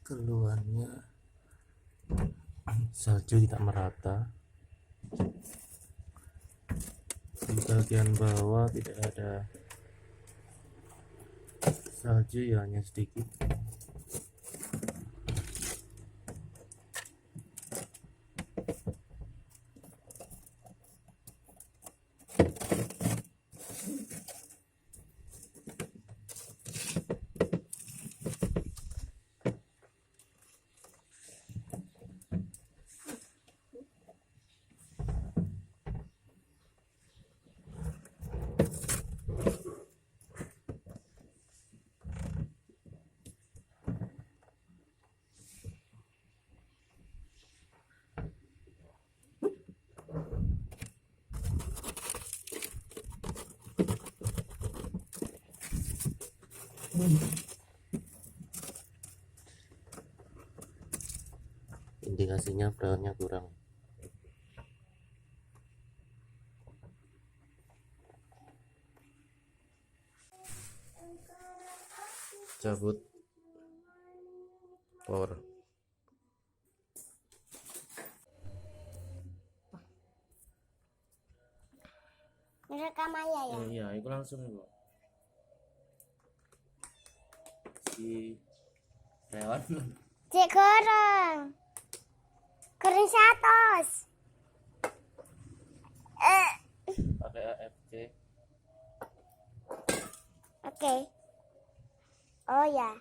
keluarnya salju tidak merata. Di bagian bawah tidak ada salju, ya hanya sedikit. Indikasinya freonnya kurang. Cabut power. Rekam aja ya. Iya, itu langsung ibu. Si freon Cek goreng. Goreng satos. pakai AFC. Oke. Oh ya.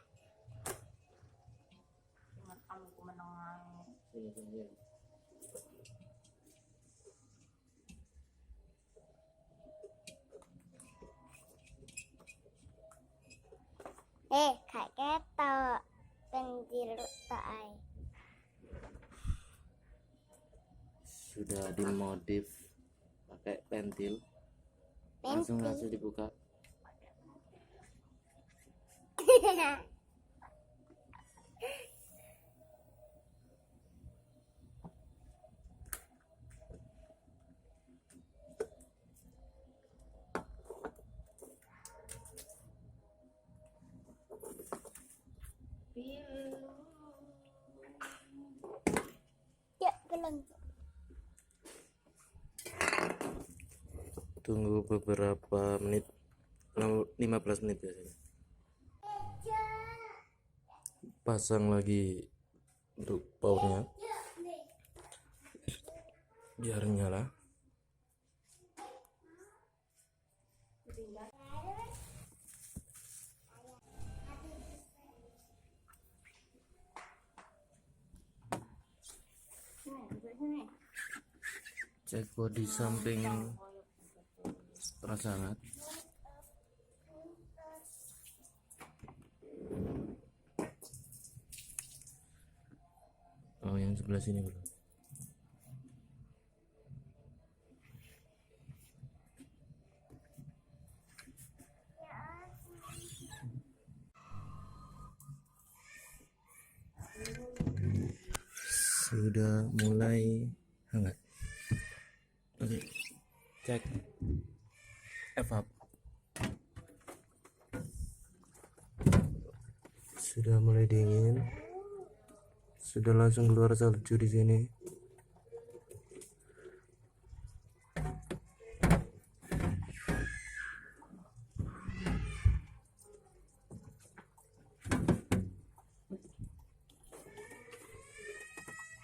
Sini. Kayak ketok. Pentil tak. Sudah dimodif pakai pentil. Langsung dibuka. Ya, belum. Tunggu beberapa menit, 15 menit biasanya. Pasang lagi untuk powernya biar nyala. Cek bodi samping terasa hangat. Oh, yang sebelah sini belum. Sudah mulai hangat. Oke, cek evap. Sudah mulai dingin. Sudah langsung keluar salju di sini.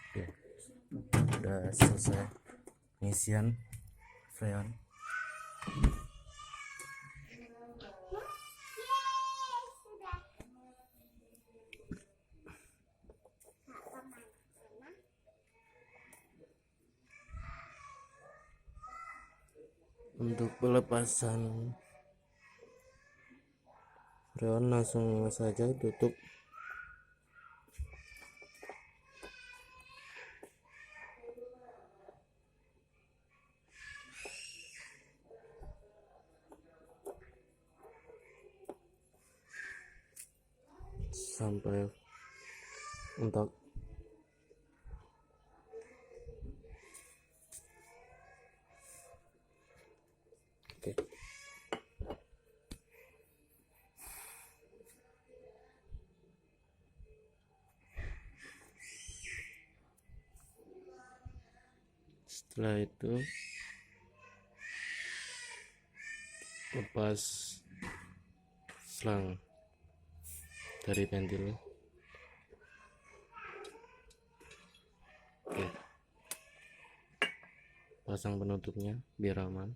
Oke, sudah selesai pengisian freon. Untuk pelepasan freon langsung saja tutup. Sampai untuk oke. Setelah itu lepas selang dari ventil. Oke, pasang penutupnya biar aman.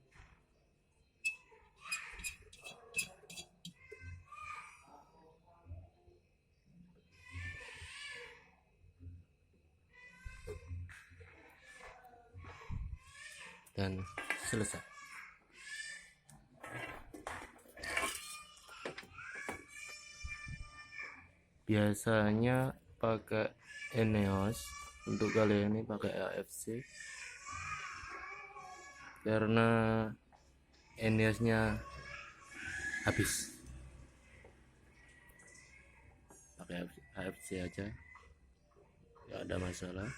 Dan selesai. Biasanya pakai Eneos, untuk kali ini pakai AFC karena Eneosnya habis. Pakai AFC aja, nggak ada masalah.